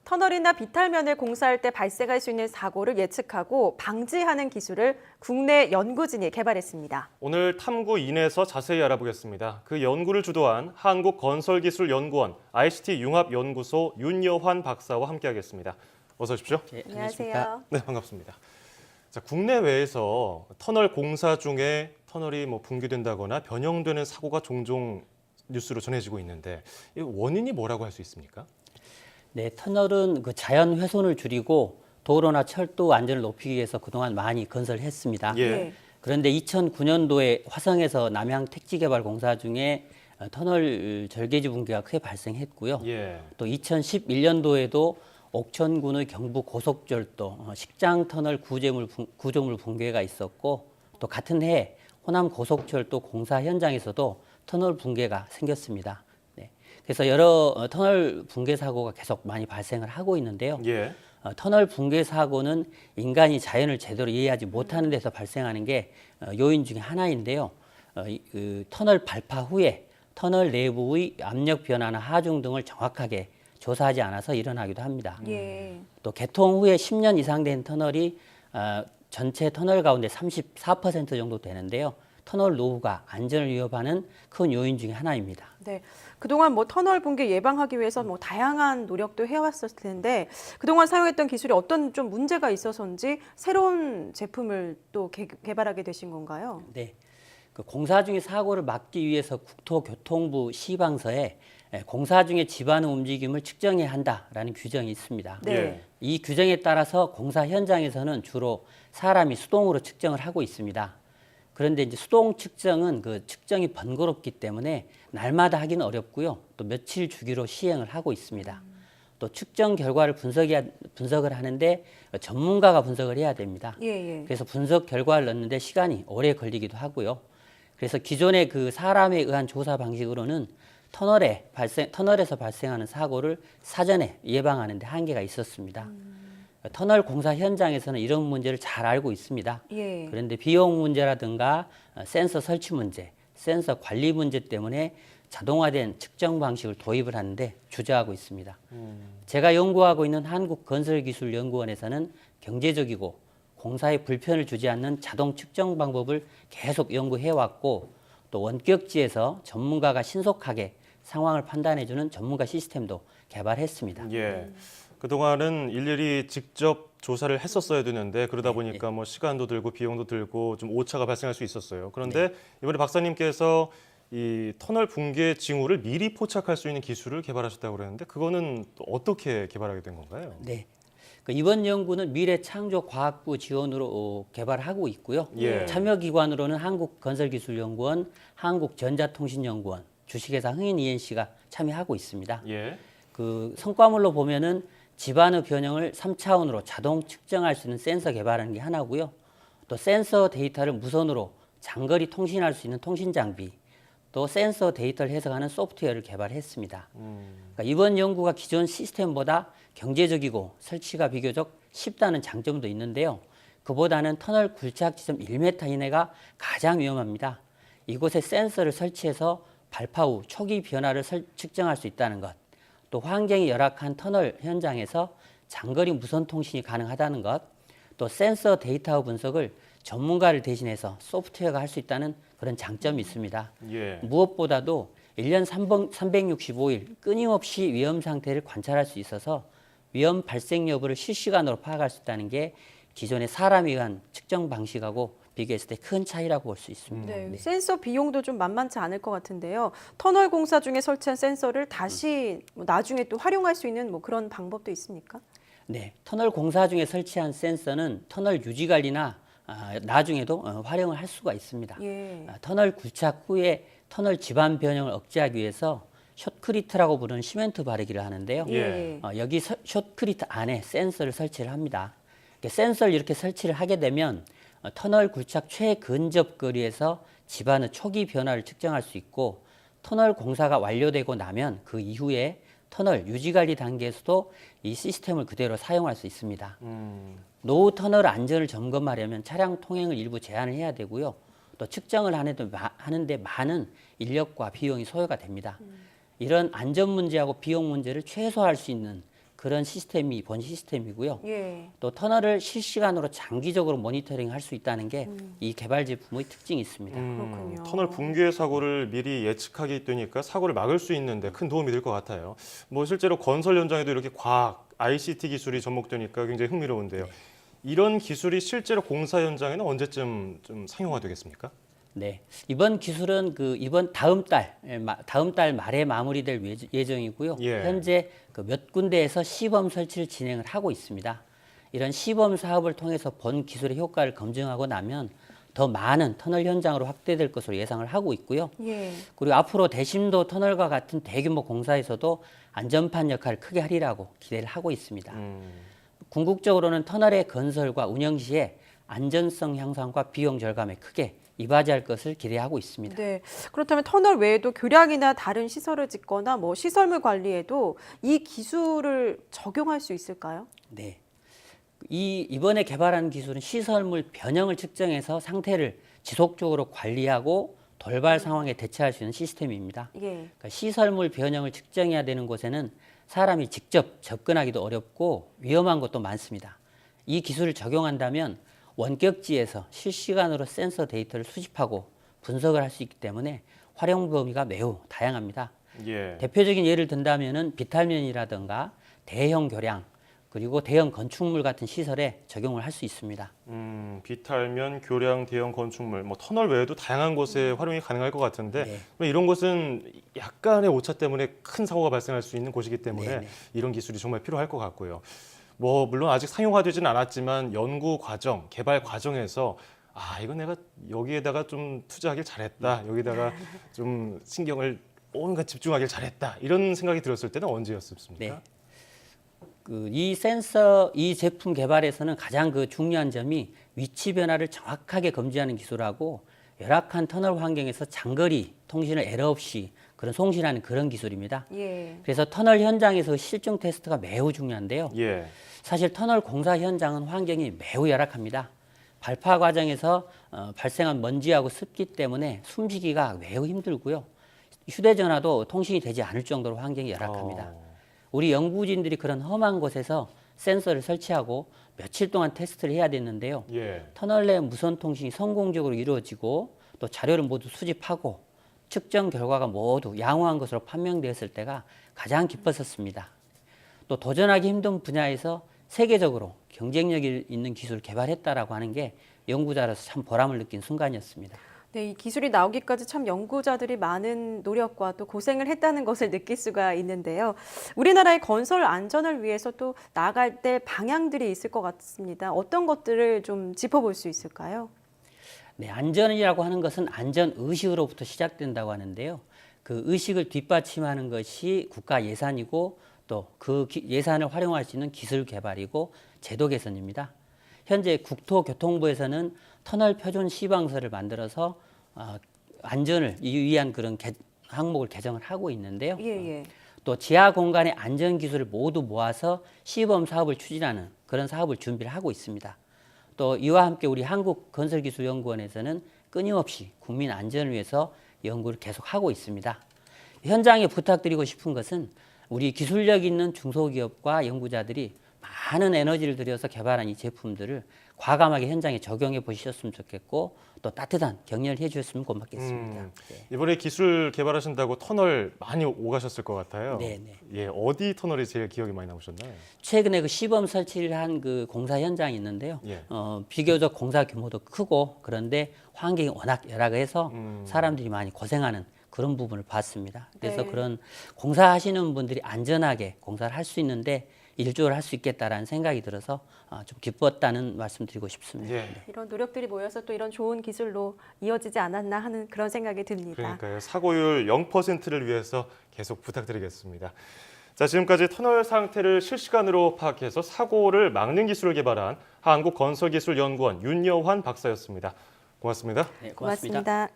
터널이나 비탈면을 공사할 때 발생할 수 있는 사고를 예측하고 방지하는 기술을 국내 연구진이 개발했습니다. 오늘 탐구 인에서 자세히 알아보겠습니다. 그 연구를 주도한 한국건설기술연구원 ICT융합연구소 윤여환 박사와 함께하겠습니다. 어서 오십시오. 네, 안녕하세요. 네, 반갑습니다. 자, 국내외에서 터널 공사 중에 터널이 붕괴된다거나 변형되는 사고가 종종 뉴스로 전해지고 있는데 이 원인이 뭐라고 할 수 있습니까? 네, 터널은 그 자연 훼손을 줄이고 도로나 철도 안전을 높이기 위해서 그동안 많이 건설했습니다. 예. 네. 그런데 2009년도에 화성에서 남양 택지 개발 공사 중에 터널 절개지 붕괴가 크게 발생했고요. 예. 또 2011년도에도 옥천군의 경부 고속철도 식장 터널 구조물 붕괴가 있었고 또 같은 해 호남 고속철도 공사 현장에서도 터널 붕괴가 생겼습니다. 네. 그래서 여러 터널 붕괴 사고가 계속 많이 발생을 하고 있는데요. 예. 터널 붕괴 사고는 인간이 자연을 제대로 이해하지 못하는 데서 발생하는 게 요인 중에 하나인데요. 그 터널 발파 후에 터널 내부의 압력 변화나 하중 등을 정확하게 조사하지 않아서 일어나기도 합니다. 예. 또 개통 후에 10년 이상 된 터널이 전체 터널 가운데 34% 정도 되는데요. 터널 노후가 안전을 위협하는 큰 요인 중에 하나입니다. 네. 그동안 터널 붕괴 예방하기 위해서 다양한 노력도 해왔을 텐데 그동안 사용했던 기술이 어떤 좀 문제가 있어서인지 새로운 제품을 또 개발하게 되신 건가요? 네. 그 공사 중에 사고를 막기 위해서 국토교통부 시방서에 공사 중에 집안의 움직임을 측정해야 한다라는 규정이 있습니다. 네. 예. 이 규정에 따라서 공사 현장에서는 주로 사람이 수동으로 측정을 하고 있습니다. 그런데 이제 수동 측정은 그 측정이 번거롭기 때문에 날마다 하기는 어렵고요. 또 며칠 주기로 시행을 하고 있습니다. 또 측정 결과를 분석을 하는데 전문가가 분석을 해야 됩니다. 예, 예. 그래서 분석 결과를 넣는데 시간이 오래 걸리기도 하고요. 그래서 기존의 그 사람에 의한 조사 방식으로는 터널에서 발생하는 사고를 사전에 예방하는 데 한계가 있었습니다. 터널 공사 현장에서는 이런 문제를 잘 알고 있습니다. 예. 그런데 비용 문제라든가 센서 설치 문제, 센서 관리 문제 때문에 자동화된 측정 방식을 도입을 하는데 주저하고 있습니다. 제가 연구하고 있는 한국건설기술연구원에서는 경제적이고 공사에 불편을 주지 않는 자동 측정 방법을 계속 연구해왔고 또 원격지에서 전문가가 신속하게 상황을 판단해주는 전문가 시스템도 개발했습니다. 예. 그동안은 일일이 직접 조사를 했었어야 되는데 그러다 네, 보니까 시간도 들고 비용도 들고 좀 오차가 발생할 수 있었어요. 그런데 이번에 박사님께서 이 터널 붕괴 징후를 미리 포착할 수 있는 기술을 개발하셨다고 그랬는데 그거는 또 어떻게 개발하게 된 건가요? 네. 이번 연구는 미래창조과학부 지원으로 개발하고 있고요. 예. 참여기관으로는 한국건설기술연구원, 한국전자통신연구원, 주식회사 흥인 ENC가 참여하고 있습니다. 예. 그 성과물로 보면은 집안의 변형을 3차원으로 자동 측정할 수 있는 센서 개발하는 게 하나고요. 또 센서 데이터를 무선으로 장거리 통신할 수 있는 통신 장비, 또 센서 데이터를 해석하는 소프트웨어를 개발했습니다. 그러니까 이번 연구가 기존 시스템보다 경제적이고 설치가 비교적 쉽다는 장점도 있는데요. 그보다는 터널 굴착 지점 1m 이내가 가장 위험합니다. 이곳에 센서를 설치해서 발파 후 초기 변화를 측정할 수 있다는 것, 또 환경이 열악한 터널 현장에서 장거리 무선 통신이 가능하다는 것, 또 센서 데이터 분석을 전문가를 대신해서 소프트웨어가 할 수 있다는 그런 장점이 있습니다. 예. 무엇보다도 1년 365일 끊임없이 위험 상태를 관찰할 수 있어서 위험 발생 여부를 실시간으로 파악할 수 있다는 게 기존의 사람에 의한 측정 방식하고 비교했을 때 큰 차이라고 볼 수 있습니다. 네, 센서 비용도 좀 만만치 않을 것 같은데요. 터널 공사 중에 설치한 센서를 다시 나중에 또 활용할 수 있는 그런 방법도 있습니까? 네, 터널 공사 중에 설치한 센서는 터널 유지 관리나 나중에도 활용을 할 수가 있습니다. 예. 터널 굴착 후에 터널 집안 변형을 억제하기 위해서 숏크리트라고 부르는 시멘트 바르기를 하는데요. 예. 여기 숏크리트 안에 센서를 설치를 합니다. 센서를 이렇게 설치를 하게 되면 터널 굴착 최근접 거리에서 집안의 초기 변화를 측정할 수 있고 터널 공사가 완료되고 나면 그 이후에 터널 유지관리 단계에서도 이 시스템을 그대로 사용할 수 있습니다. 노후 터널 안전을 점검하려면 차량 통행을 일부 제한을 해야 되고요. 또 측정을 하는데 많은 인력과 비용이 소요가 됩니다. 이런 안전 문제하고 비용 문제를 최소화할 수 있는 그런 시스템이 본 시스템이고요. 예. 또 터널을 실시간으로 장기적으로 모니터링 할 수 있다는 게 이 개발 제품의 특징이 있습니다. 그렇군요. 터널 붕괴 사고를 미리 예측하게 되니까 사고를 막을 수 있는데 큰 도움이 될 것 같아요. 뭐 실제로 건설 현장에도 이렇게 과학, ICT 기술이 접목되니까 굉장히 흥미로운데요. 이런 기술이 실제로 공사 현장에는 언제쯤 좀 상용화 되겠습니까? 네, 이번 기술은 이번 다음 달 말에 마무리될 예정이고요. 예. 현재 몇 군데에서 시범 설치를 진행을 하고 있습니다. 이런 시범 사업을 통해서 본 기술의 효과를 검증하고 나면 더 많은 터널 현장으로 확대될 것으로 예상을 하고 있고요. 예. 그리고 앞으로 대심도 터널과 같은 대규모 공사에서도 안전판 역할을 크게 하리라고 기대를 하고 있습니다. 궁극적으로는 터널의 건설과 운영 시에 안전성 향상과 비용 절감에 크게 이바지할 것을 기대하고 있습니다. 네. 그렇다면 터널 외에도 교량이나 다른 시설을 짓거나 뭐 시설물 관리에도 이 기술을 적용할 수 있을까요? 네. 이번에 개발한 기술은 시설물 변형을 측정해서 상태를 지속적으로 관리하고 돌발 상황에 대처할 수 있는 시스템입니다. 예. 그러니까 시설물 변형을 측정해야 되는 곳에는 사람이 직접 접근하기도 어렵고 위험한 것도 많습니다. 이 기술을 적용한다면 원격지에서 실시간으로 센서 데이터를 수집하고 분석을 할 수 있기 때문에 활용 범위가 매우 다양합니다. 예. 대표적인 예를 든다면은 비탈면이라든가 대형 교량 그리고 대형 건축물 같은 시설에 적용을 할 수 있습니다. 비탈면, 교량, 대형 건축물, 뭐 터널 외에도 다양한 곳에 활용이 가능할 것 같은데 네. 이런 곳은 약간의 오차 때문에 큰 사고가 발생할 수 있는 곳이기 때문에 네. 이런 기술이 정말 필요할 것 같고요. 뭐 물론 아직 상용화되지는 않았지만 연구 과정, 개발 과정에서 이거 내가 여기에다가 좀 투자하길 잘했다, 여기다가 좀 신경을 온갖 집중하길 잘했다 이런 생각이 들었을 때는 언제였습니까? 네. 이 제품 개발에서는 가장 중요한 점이 위치 변화를 정확하게 검지하는 기술하고 열악한 터널 환경에서 장거리 통신을 에러 없이 송신하는 그런 기술입니다. 예. 그래서 터널 현장에서 실증 테스트가 매우 중요한데요. 예. 사실 터널 공사 현장은 환경이 매우 열악합니다. 발파 과정에서 발생한 먼지하고 습기 때문에 숨쉬기가 매우 힘들고요. 휴대전화도 통신이 되지 않을 정도로 환경이 열악합니다. 우리 연구진들이 그런 험한 곳에서 센서를 설치하고 며칠 동안 테스트를 해야 됐는데요. 예. 터널 내 무선 통신이 성공적으로 이루어지고 또 자료를 모두 수집하고 측정 결과가 모두 양호한 것으로 판명되었을 때가 가장 기뻤었습니다. 또 도전하기 힘든 분야에서 세계적으로 경쟁력이 있는 기술을 개발했다라고 하는 게 연구자로서 참 보람을 느낀 순간이었습니다. 네, 이 기술이 나오기까지 참 연구자들이 많은 노력과 또 고생을 했다는 것을 느낄 수가 있는데요. 우리나라의 건설 안전을 위해서 또 나아갈 때 방향들이 있을 것 같습니다. 어떤 것들을 좀 짚어볼 수 있을까요? 네, 안전이라고 하는 것은 안전 의식으로부터 시작된다고 하는데요. 그 의식을 뒷받침하는 것이 국가 예산이고 또 그 예산을 활용할 수 있는 기술 개발이고 제도 개선입니다. 현재 국토교통부에서는 터널 표준 시방서를 만들어서 안전을 위한 그런 항목을 개정을 하고 있는데요. 예. 또 지하 공간의 안전 기술을 모두 모아서 시범 사업을 추진하는 그런 사업을 준비를 하고 있습니다. 또 이와 함께 우리 한국건설기술연구원에서는 끊임없이 국민 안전을 위해서 연구를 계속하고 있습니다. 현장에 부탁드리고 싶은 것은 우리 기술력 있는 중소기업과 연구자들이 많은 에너지를 들여서 개발한 이 제품들을 과감하게 현장에 적용해 보셨으면 좋겠고 또 따뜻한 격려를 해주셨으면 고맙겠습니다. 네. 이번에 기술 개발하신다고 터널 많이 오가셨을 것 같아요. 네네. 예, 어디 터널이 제일 기억에 많이 남으셨나요? 최근에 시범 설치를 한 공사 현장이 있는데요. 예. 비교적 공사 규모도 크고 그런데 환경이 워낙 열악해서 사람들이 많이 고생하는 그런 부분을 봤습니다. 그래서 네. 그런 공사하시는 분들이 안전하게 공사를 할 수 있는데 일조를 할 수 있겠다라는 생각이 들어서 좀 기뻤다는 말씀드리고 싶습니다. 예. 이런 노력들이 모여서 또 이런 좋은 기술로 이어지지 않았나 하는 그런 생각이 듭니다. 그러니까요. 사고율 0%를 위해서 계속 부탁드리겠습니다. 자, 지금까지 터널 상태를 실시간으로 파악해서 사고를 막는 기술을 개발한 한국건설기술연구원 윤여환 박사였습니다. 고맙습니다. 네, 고맙습니다.